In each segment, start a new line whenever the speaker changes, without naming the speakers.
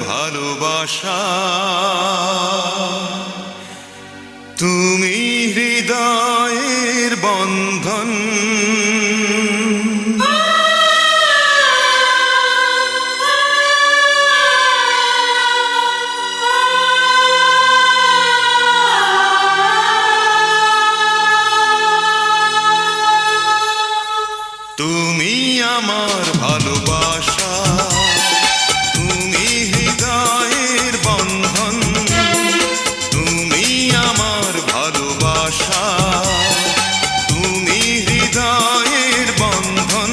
ভালোবাসা, তুমি হৃদয়ের বন্ধন। তুমি আমার ভালোবাসা, তুমি হৃদয়ের বন্ধন। তুমি আমার ভালোবাসা, তুমি হৃদয়ের বন্ধন।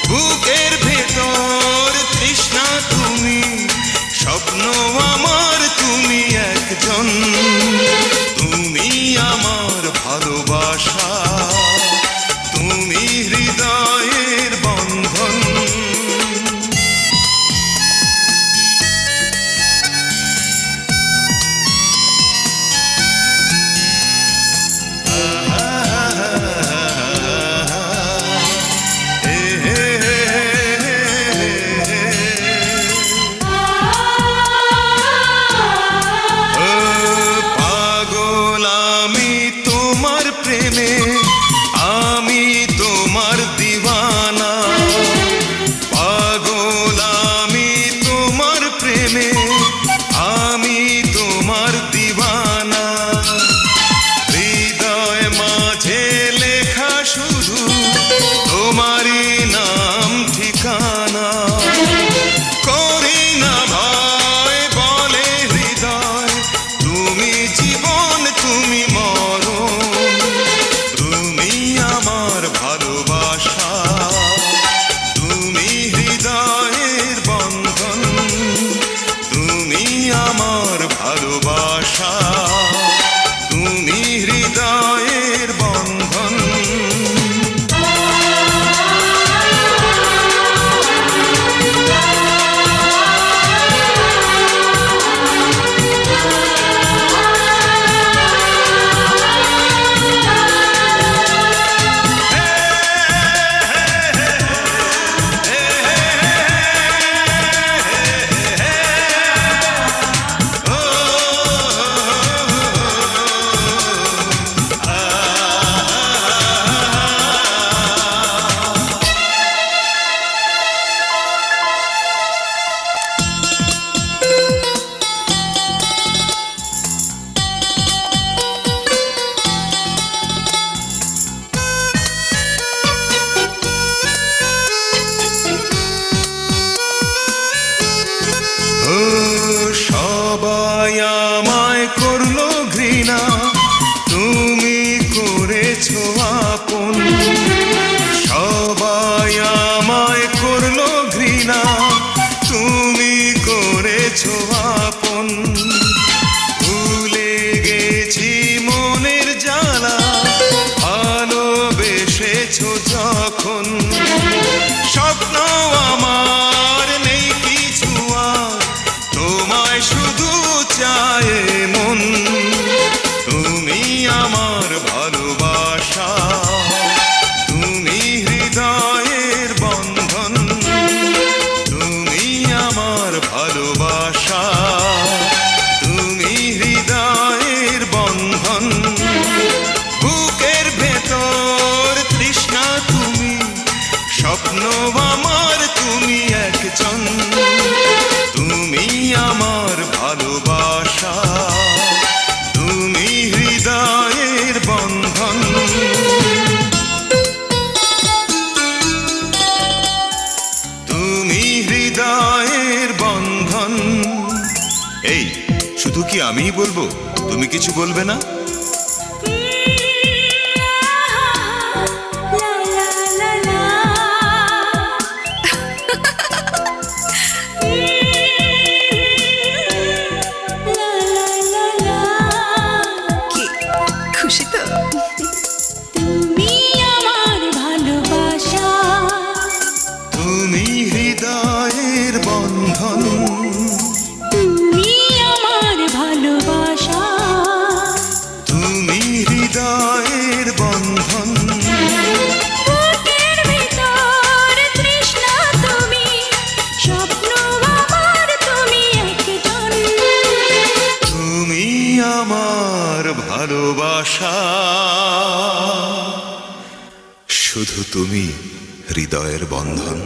বুকের ভেতর তৃষ্ণা তুমি, স্বপ্ন আমার তুমি একজন। তুমি আমার ভালোবাসা, তুমি হৃদয়ের বন্ধন। পাগল আমি তোমার প্রেমে, আমি তোমার দিওয়ানা। পাগল আমি তোমার প্রেমে, আমি তোমার দিওয়ানা। হৃদয় মাঝে লেখা শুধু তোমারই নাম ঠিকানা। করি না ভয় বলে হৃদয়, তুমি জীবন তুমি মরণ। তুমি আমার ভালোবাসা, তুমি হৃদয়ের বন্ধন। তুমি আমার ভালোবাসা, তুমি হৃদয়ের বন্ধন। সবাই আমায় করলো ঘৃণা, তুমি করেছো আপন। সবাই আমায় করলো ঘৃণা, তুমি করেছো আপন। ভুলে গেছি মনের জ্বালা, ভালোবেসেছো যখন। স্বপ্ন আমার নেই কিছু আর, তোমায় শুধু চায় মন। তুমি আমার ভালোবাসা, তুমি হৃদয়ের বন্ধন। তুমি আমার ভালোবাসা, তুমি হৃদয়ের বন্ধন। বুকের ভেতর তৃষ্ণা তুমি, স্বপ্ন আমার তুমি একজন। তুমি আমার ভালোবাসা, তুমি হৃদয়ের বন্ধন। তুমি হৃদয়ের বন্ধন। এই শুধু কি আমিই বলবো, তুমি কিছু বলবে না?
খুশি তো?
তুমি আমার ভালোবাসা,
তুমি হৃদয়ের বন্ধন।
তুমি আমার ভালোবাসা,
তুমি হৃদয়ের বন্ধন।
বুকের ভিতর তৃষ্ণা তুমি, স্বপ্ন আমার
ভালোবাসা শুধু তুমি হৃদয়ের বন্ধন।